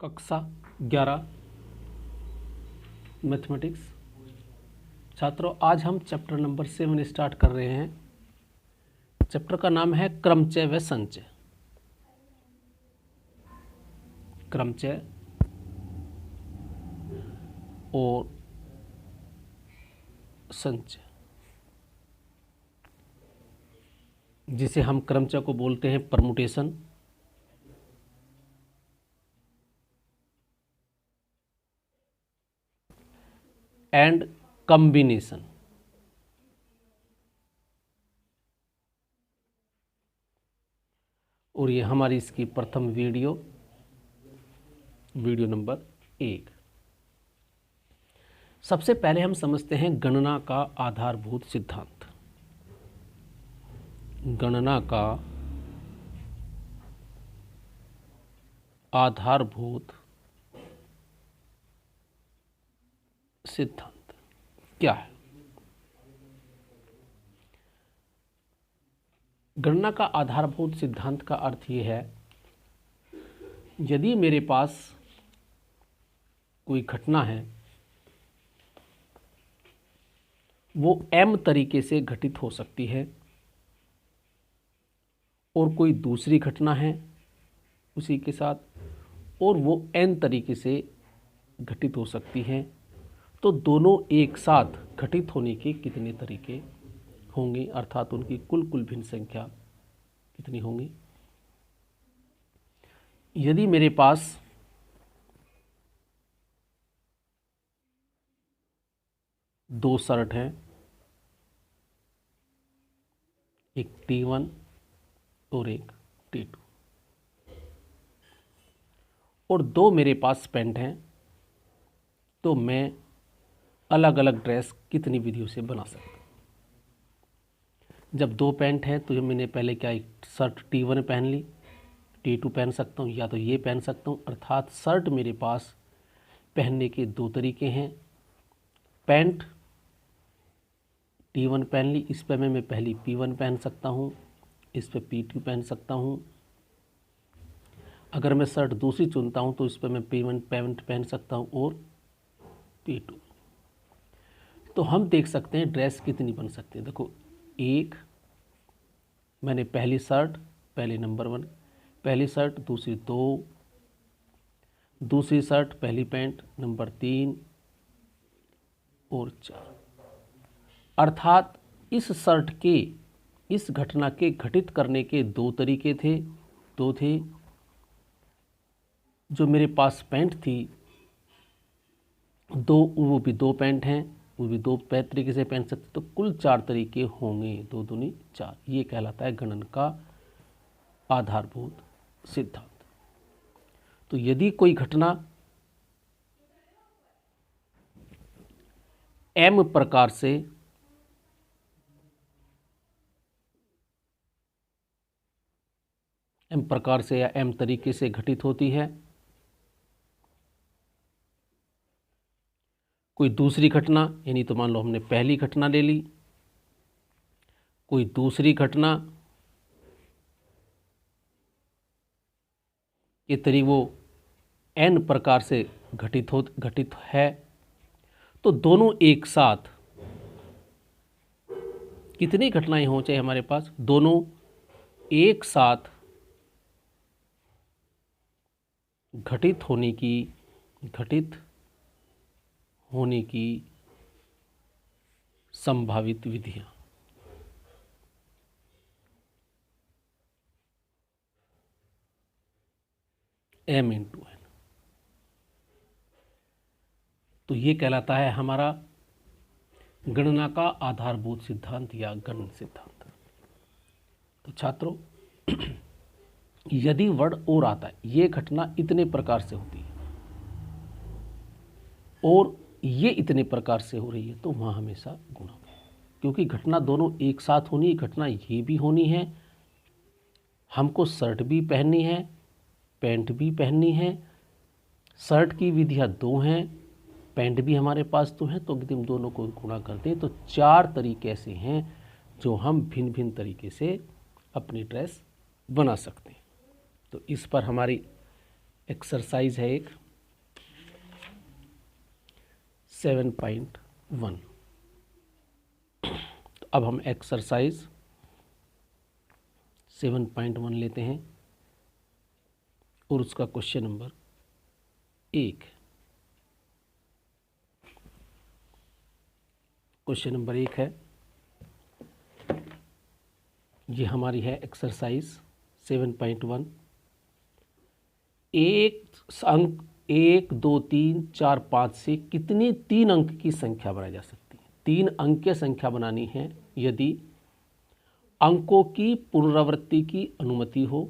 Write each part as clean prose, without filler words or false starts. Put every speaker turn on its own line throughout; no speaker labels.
कक्षा 11 मैथमेटिक्स। छात्रों, आज हम चैप्टर नंबर 7 स्टार्ट कर रहे हैं। चैप्टर का नाम है क्रमचय व संचय। क्रमचय और संचय, जिसे हम क्रमचय को बोलते हैं परमुटेशन, एंड कॉम्बिनेशन। और ये हमारी इसकी प्रथम वीडियो नंबर 1। सबसे पहले हम समझते हैं गणना का आधारभूत सिद्धांत। गणना का आधारभूत सिद्धांत क्या है? गणना का आधारभूत सिद्धांत का अर्थ ये है, यदि मेरे पास कोई घटना है, वो m तरीके से घटित हो सकती है, और कोई दूसरी घटना है उसी के साथ, और वो n तरीके से घटित हो सकती है, तो दोनों एक साथ घटित होने के कितने तरीके होंगे, अर्थात उनकी कुल भिन्न संख्या कितनी होंगी? यदि मेरे पास दो शर्ट हैं, एक T1 और एक T2, और दो मेरे पास पैंट हैं, तो मैं अलग अलग ड्रेस कितनी विधियों से बना सकता हूँ? जब दो पैंट हैं तो मैंने पहले क्या, एक शर्ट T1 पहन ली, T2 पहन सकता हूँ, या तो ये पहन सकता हूँ। अर्थात शर्ट मेरे पास पहनने के दो तरीके हैं। पैंट T1 पहन ली, इस पर मैं पहली P1 पहन सकता हूँ, इस पर P2 पहन सकता हूँ। अगर मैं शर्ट दूसरी चुनता हूँ तो इस पर मैं P1 पैंट पहन सकता हूँ और P2। तो हम देख सकते हैं ड्रेस कितनी बन सकती है। देखो, एक मैंने पहली शर्ट, पहले नंबर 1 पहली शर्ट, दूसरी 2, दूसरी शर्ट, पहली पैंट नंबर 3 और 4। अर्थात इस शर्ट के, इस घटना के घटित करने के दो तरीके थे, जो मेरे पास पैंट थी दो, वो भी दो पैंट हैं, वो भी दो तरीके से पहन सकते, तो कुल 4 तरीके होंगे, 2 दूनी 4। ये कहलाता है गणन का आधारभूत सिद्धांत। तो यदि कोई घटना m प्रकार से या m तरीके से घटित होती है, कोई दूसरी घटना, यानी तो मान लो हमने पहली घटना ले ली, कोई दूसरी घटना के तरीके वो n प्रकार से घटित है, तो दोनों एक साथ कितनी घटनाएं हो चाहे हमारे पास, दोनों एक साथ घटित होने की संभावित विधियां। m×n, तो ये कहलाता है हमारा गणना का आधारभूत सिद्धांत या गणन सिद्धांत। तो छात्रों, यदि वर्ड और आता है, ये घटना इतने प्रकार से होती है और ये इतने प्रकार से हो रही है, तो वहाँ हमेशा गुणा, क्योंकि घटना दोनों एक साथ होनी है। घटना ये भी होनी है, हमको शर्ट भी पहननी है, पैंट भी पहननी है। शर्ट की विधियाँ 2 हैं, पैंट भी हमारे पास तो है, तो यदि हम दोनों को गुणा करते हैं तो 4 तरीके ऐसे हैं जो हम भिन्न भिन्न तरीके से अपनी ड्रेस बना सकते हैं। तो इस पर हमारी एक्सरसाइज है एक 7.1। तो अब हम एक्सरसाइज 7.1 लेते हैं और उसका क्वेश्चन नंबर 1। क्वेश्चन नंबर 1 है, ये हमारी है एक्सरसाइज 7.1। एक अंक 1 2 3 4 5 से कितनी 3 अंक की संख्या बनाई जा सकती है। 3 अंकीय संख्या बनानी है यदि अंकों की पुनरावृत्ति की अनुमति हो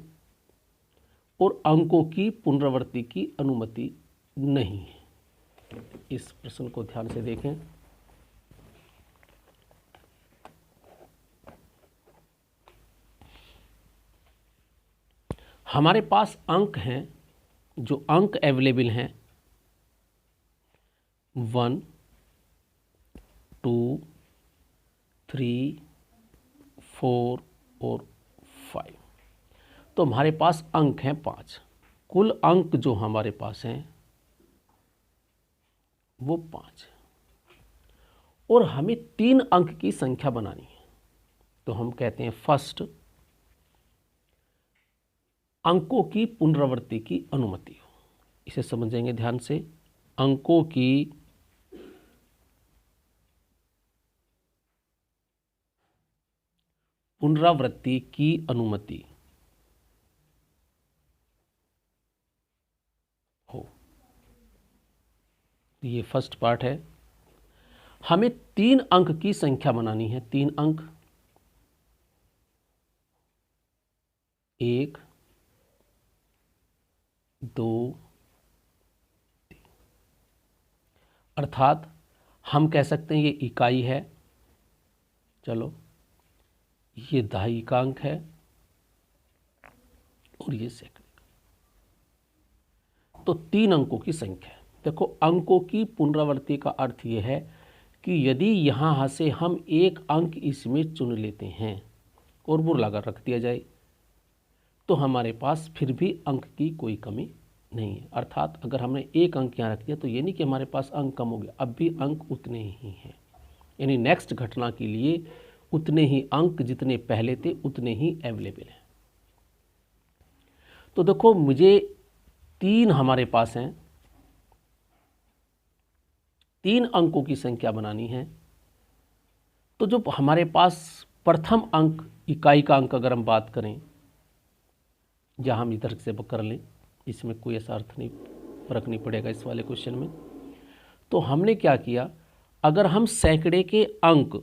और अंकों की पुनरावृत्ति की अनुमति नहीं है। इस प्रश्न को ध्यान से देखें। हमारे पास अंक हैं, जो अंक अवेलेबल हैं 1 2 3 4 और 5। तो हमारे पास अंक हैं 5। कुल अंक जो हमारे पास हैं वो 5 है और हमें 3 अंक की संख्या बनानी है। तो हम कहते हैं फर्स्ट, अंकों की पुनरावृत्ति की अनुमति हो। इसे समझेंगे ध्यान से। अंकों की पुनरावृत्ति की अनुमति हो, ये फर्स्ट पार्ट है। हमें 3 अंक की संख्या बनानी है। 3 अंक, 1 2 3, अर्थात हम कह सकते हैं ये इकाई है, चलो ये दहाई का अंक है और ये सैकड़े का। तो 3 अंकों की संख्या है। देखो, अंकों की पुनरावृत्ति का अर्थ ये है कि यदि यहाँ से हम एक अंक इसमें चुन लेते हैं और वो लगा रख दिया जाए तो हमारे पास फिर भी अंक की कोई कमी नहीं है। अर्थात अगर हमने एक अंक यहाँ रख दिया तो ये नहीं कि हमारे पास अंक कम हो गया, अब भी अंक उतने ही हैं। यानी नेक्स्ट घटना के लिए उतने ही अंक जितने पहले थे उतने ही अवेलेबल हैं। तो देखो, मुझे 3 हमारे पास हैं, 3 अंकों की संख्या बनानी है। तो जो हमारे पास प्रथम अंक, इकाई का अंक अगर हम बात करें, या हम इधर से कर लें, इसमें कोई ऐसा अर्थ नहीं, फर्क नहीं पड़ेगा इस वाले क्वेश्चन में। तो हमने क्या किया, अगर हम सैकड़े के अंक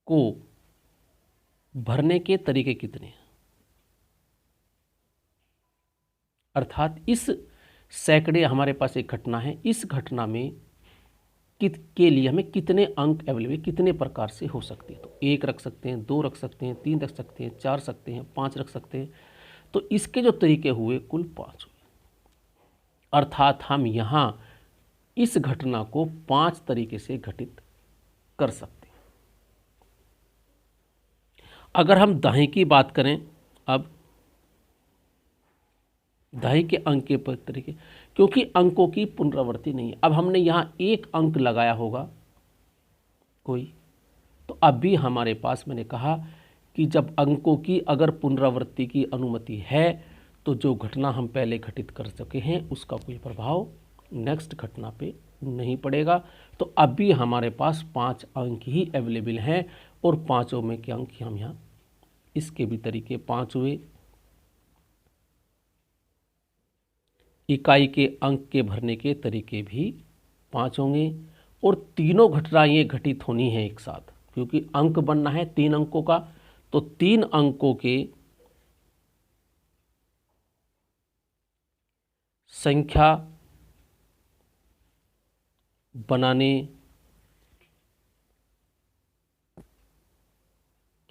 को भरने के तरीके कितने हैं, अर्थात इस सैकड़े हमारे पास एक घटना है, इस घटना में के लिए हमें कितने अंक अवेलेबल, कितने प्रकार से हो सकते हैं। तो 1 रख सकते हैं, 2 रख सकते हैं, 3 रख सकते हैं, 4 सकते हैं, 5 रख सकते हैं। तो इसके जो तरीके हुए कुल 5 हुए। अर्थात हम यहाँ इस घटना को 5 तरीके से घटित कर सकते हैं। अगर हम दाएं की बात करें, अब दाएं के अंक के तरीके, क्योंकि अंकों की पुनरावृत्ति नहीं है। अब हमने यहाँ एक अंक लगाया होगा कोई, तो अब भी हमारे पास, मैंने कहा कि जब अंकों की अगर पुनरावृत्ति की अनुमति है तो जो घटना हम पहले घटित कर सके हैं उसका कोई प्रभाव नेक्स्ट घटना पे नहीं पड़ेगा। तो अब भी हमारे पास 5 अंक ही अवेलेबल हैं और पाँचों में के अंक हम यहाँ, इसके भी तरीके 5 हुए। इकाई के अंक के भरने के तरीके भी 5 होंगे और तीनों घटना ये घटित होनी है एक साथ, क्योंकि अंक बनना है 3 अंकों का। तो 3 अंकों के संख्या बनाने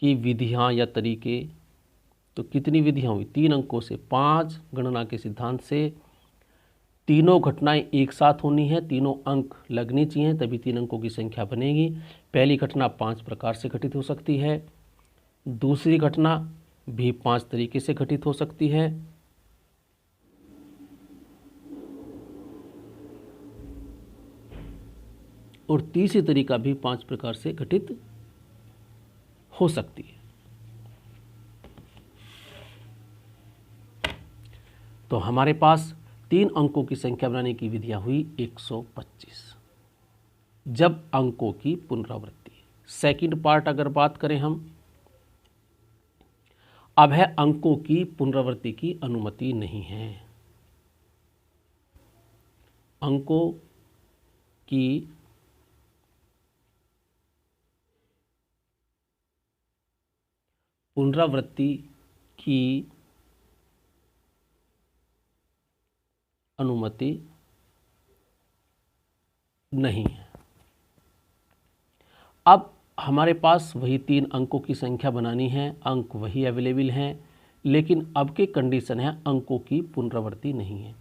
की विधियां या तरीके, तो कितनी विधियां हुई, 3 अंकों से 5 गणना के सिद्धांत से तीनों घटनाएं एक साथ होनी है, तीनों अंक लगने चाहिए, तभी 3 अंकों की संख्या बनेगी। पहली घटना 5 प्रकार से घटित हो सकती है, दूसरी घटना भी 5 तरीके से घटित हो सकती है, और तीसरी तरीका भी 5 प्रकार से घटित हो सकती है। तो हमारे पास 3 अंकों की संख्या बनाने की विधियां हुई 125 जब अंकों की पुनरावृत्ति। सेकंड पार्ट अगर बात करें हम, अब है अंकों की पुनरावृत्ति की अनुमति नहीं है। अंकों की पुनरावृत्ति की अनुमति नहीं है। अब हमारे पास वही 3 अंकों की संख्या बनानी है, अंक वही अवेलेबल हैं, लेकिन अब के कंडीशन है अंकों की पुनरावृत्ति नहीं है।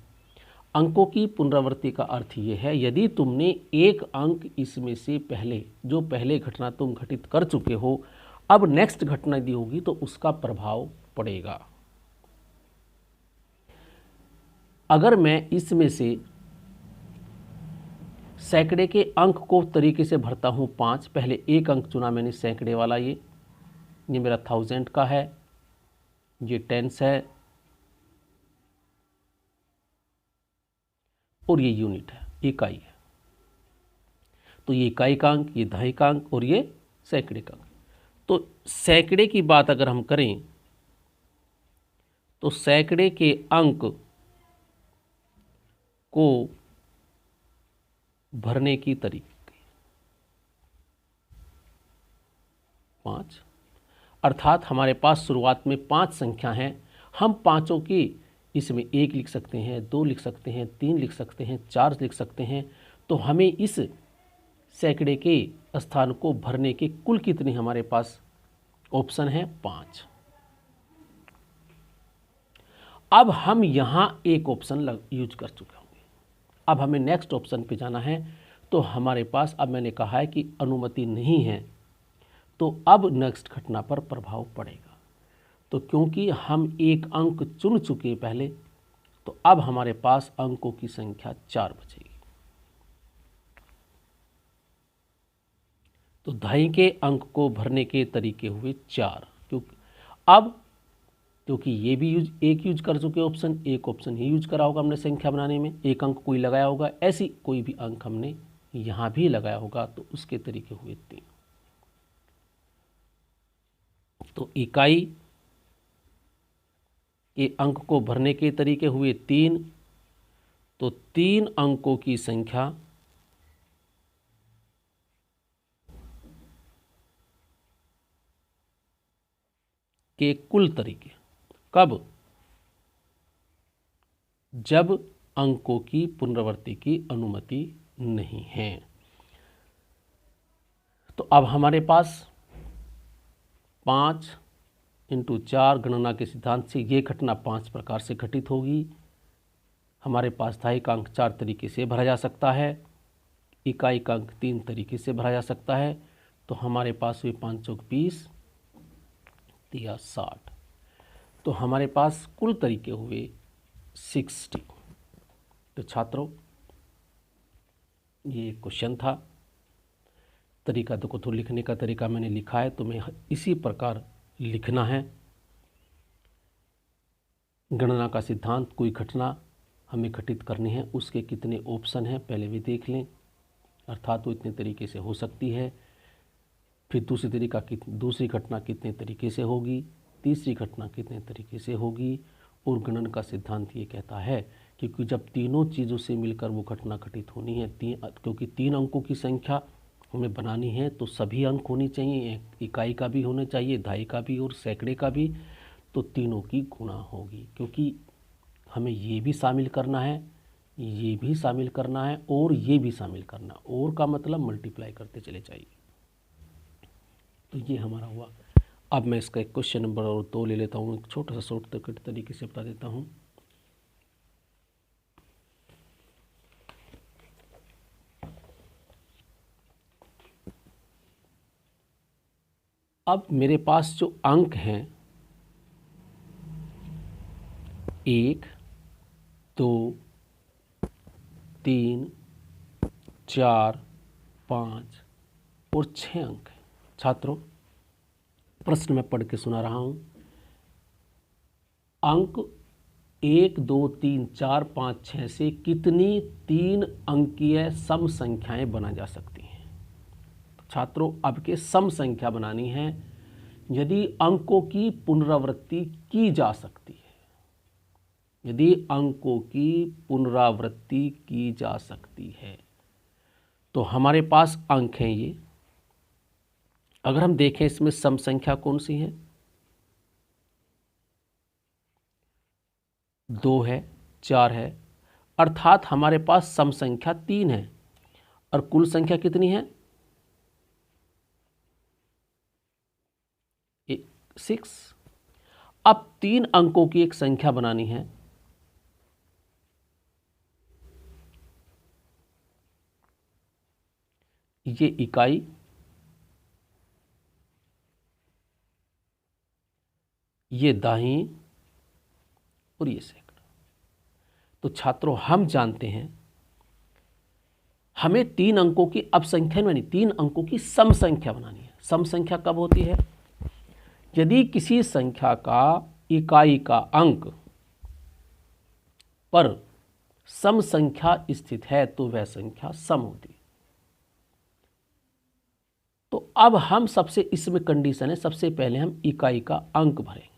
अंकों की पुनरावृत्ति का अर्थ ये है, यदि तुमने एक अंक इसमें से पहले, जो पहले घटना तुम घटित कर चुके हो, अब नेक्स्ट घटना यदि होगी तो उसका प्रभाव पड़ेगा। अगर मैं इसमें से सैकड़े के अंक को तरीके से भरता हूं 5, पहले एक अंक चुना मैंने सैकड़े वाला, ये मेरा 1000 का है, ये टेंस है, और ये यूनिट है, इकाई है। तो ये इकाई का अंक, ये दहाई का अंक, और ये सैकड़े का अंक। तो सैकड़े की बात अगर हम करें तो सैकड़े के अंक को भरने की तरीके 5, अर्थात हमारे पास शुरुआत में 5 संख्या हैं, हम पांचों की इसमें 1 लिख सकते हैं, 2 लिख सकते हैं, 3 लिख सकते हैं, 4 लिख सकते हैं। तो हमें इस सैकड़े के स्थान को भरने के कुल कितने हमारे पास ऑप्शन है? 5। अब हम यहां एक ऑप्शन यूज कर चुके होंगे, अब हमें नेक्स्ट ऑप्शन पे जाना है। तो हमारे पास, अब मैंने कहा है कि अनुमति नहीं है, तो अब नेक्स्ट घटना पर प्रभाव पड़ेगा। तो क्योंकि हम एक अंक चुन चुके पहले, तो अब हमारे पास अंकों की संख्या 4 बचेगी। तो दहाई के अंक को भरने के तरीके हुए 4, क्योंकि ये भी यूज कर चुके ऑप्शन, एक ऑप्शन ही यूज करा होगा हमने संख्या बनाने में, एक अंक कोई लगाया होगा, ऐसी कोई भी अंक हमने यहां भी लगाया होगा, तो उसके तरीके हुए 3। तो इकाई के अंक को भरने के तरीके हुए 3। तो 3 अंकों की संख्या के कुल तरीके कब? जब अंकों की पुनरावृत्ति की अनुमति नहीं है। तो अब हमारे पास 5 × 4 गणना के सिद्धांत से ये घटना 5 प्रकार से घटित होगी। हमारे पास दहाई का अंक 4 तरीके से भरा जा सकता है, इकाई का अंक 3 तरीके से भरा जा सकता है। तो हमारे पास हुए 5 चौक 20 या 60। तो हमारे पास कुल तरीके हुए 60। तो छात्रों, ये क्वेश्चन था। तरीका देखो, तो लिखने का तरीका मैंने लिखा है, तो मैं इसी प्रकार लिखना है। गणना का सिद्धांत, कोई घटना हमें घटित करनी है, उसके कितने ऑप्शन हैं पहले भी देख लें, अर्थात वो इतने तरीके से हो सकती है। फिर दूसरी घटना कितने तरीके से होगी, तीसरी घटना कितने तरीके से होगी। और गणन का सिद्धांत ये कहता है क्योंकि जब तीनों चीज़ों से मिलकर वो घटना घटित होनी है, क्योंकि 3 अंकों की संख्या हमें बनानी है, तो सभी अंक होनी चाहिए, इकाई का भी होना चाहिए, दहाई का भी और सैकड़े का भी। तो तीनों की गुणा होगी, क्योंकि हमें ये भी शामिल करना है, ये भी शामिल करना है, और ये भी शामिल करना। और का मतलब मल्टीप्लाई करते चले जाइए। तो ये हमारा हुआ। अब मैं इसका एक क्वेश्चन नंबर और 2 ले लेता हूँ, एक छोटा सा शॉर्ट तरीके से बता देता हूँ। अब मेरे पास जो अंक हैं 1, 2, 3, 4, 5 और 6 अंक हैं। छात्रों, प्रश्न मैं पढ़ के सुना रहा हूँ। अंक 1, 2, 3, 4, 5, 6 से कितनी 3 अंकीय सम संख्याएं बना जा सकती हैं? छात्रों, अब के सम संख्या बनानी है यदि अंकों की पुनरावृत्ति की जा सकती है, यदि अंकों की पुनरावृत्ति की जा सकती है तो हमारे पास अंक हैं ये। अगर हम देखें इसमें सम संख्या कौन सी है? 2 है, 4 है, अर्थात हमारे पास सम संख्या 3 है और कुल संख्या कितनी है? 6। अब 3 अंकों की एक संख्या बनानी है। ये इकाई, ये दाहीं और ये सैकड़ा। तो छात्रों, हम जानते हैं हमें 3 अंकों की अब संख्या में नहीं, 3 अंकों की सम संख्या बनानी है। सम संख्या कब होती है? यदि किसी संख्या का इकाई का अंक पर सम संख्या स्थित है तो वह संख्या सम होती है। तो अब हम सबसे, इसमें कंडीशन है, सबसे पहले हम इकाई का अंक भरेंगे।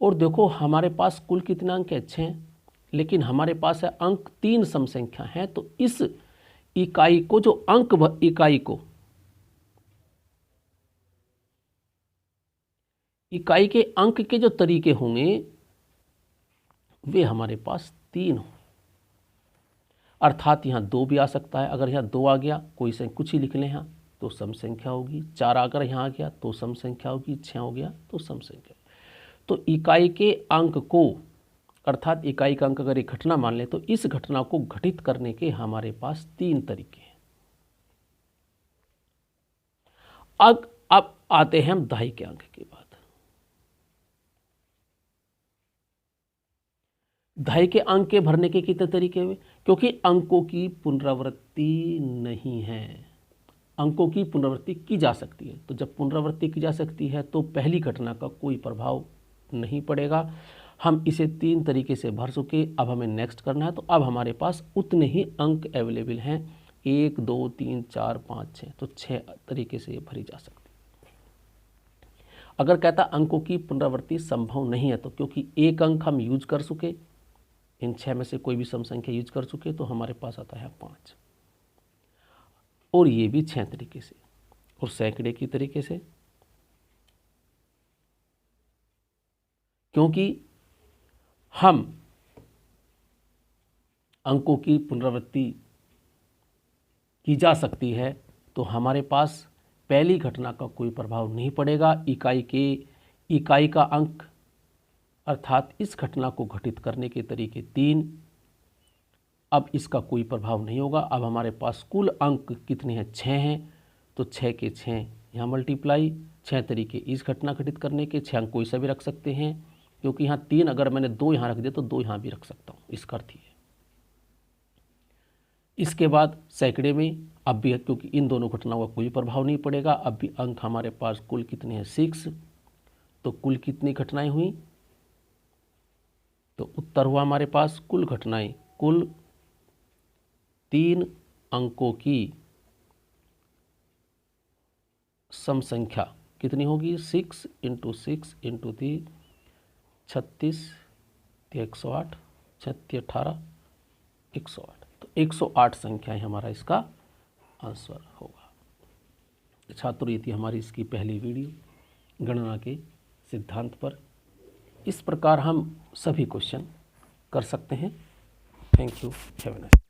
और देखो हमारे पास कुल कितने अंक है? 6, लेकिन हमारे पास है अंक 3 सम संख्या है। तो इस इकाई को जो अंक इकाई के अंक के जो तरीके होंगे वे हमारे पास 3 हो। अर्थात यहाँ 2 भी आ सकता है। अगर यहाँ 2 आ गया, कोई से कुछ ही लिख लें यहाँ, तो सम संख्या होगी। 4 अगर यहाँ आ गया तो सम संख्या होगी। 6 हो गया तो सम संख्या। तो इकाई के अंक को, अर्थात इकाई का अंक अगर एक घटना मान ले तो इस घटना को घटित करने के हमारे पास 3 तरीके हैं। अब आते हैं हम दहाई के अंक की बात। दहाई के अंक के भरने के कितने तरीके हुए? क्योंकि अंकों की पुनरावृत्ति नहीं है, अंकों की पुनरावृत्ति की जा सकती है। तो जब पुनरावृत्ति की जा सकती है तो पहली घटना का कोई प्रभाव नहीं पड़ेगा। हम इसे 3 तरीके से भर चुके, अब हमें नेक्स्ट करना है। तो अब हमारे पास उतने ही अंक अवेलेबल हैं, 1, 2, 3, 4, 5, 6। तो 6 तरीके से ये भरी जा सकती है। अगर कहता अंकों की पुनरावृत्ति संभव नहीं है तो क्योंकि एक अंक हम यूज कर चुके, इन 6 में से कोई भी सम संख्या यूज कर चुके, तो हमारे पास आता है 5। और ये भी 6 तरीके से और सैकड़े की तरीके से, क्योंकि हम अंकों की पुनरावृत्ति की जा सकती है तो हमारे पास पहली घटना का कोई प्रभाव नहीं पड़ेगा। इकाई का अंक, अर्थात इस घटना को घटित करने के तरीके 3, अब इसका कोई प्रभाव नहीं होगा। अब हमारे पास कुल अंक कितने हैं? 6 हैं। तो 6 के 6 यहाँ मल्टीप्लाई, 6 तरीके इस घटना घटित करने के। 6 अंक कोई सा भी रख सकते हैं, क्योंकि यहाँ 3 अगर मैंने 2 यहाँ रख दिया तो 2 यहाँ भी रख सकता हूँ, इसका अर्थ ही है। इसके बाद सैकड़े में अब भी, क्योंकि इन दोनों घटनाओं का कोई प्रभाव नहीं पड़ेगा, अब भी अंक हमारे पास कुल कितने हैं? 6। तो कुल कितनी घटनाएं हुई? तो उत्तर हुआ हमारे पास कुल घटनाएं, कुल 3 अंकों की सम संख्या कितनी होगी? 6 × 6 × 3, 36, 108, 36, 18, 108। तो 108 संख्याएं हमारा इसका आंसर होगा। छात्रों, ये थी हमारी इसकी पहली वीडियो गणना के सिद्धांत पर। इस प्रकार हम सभी क्वेश्चन कर सकते हैं। Thank you, have a nice day.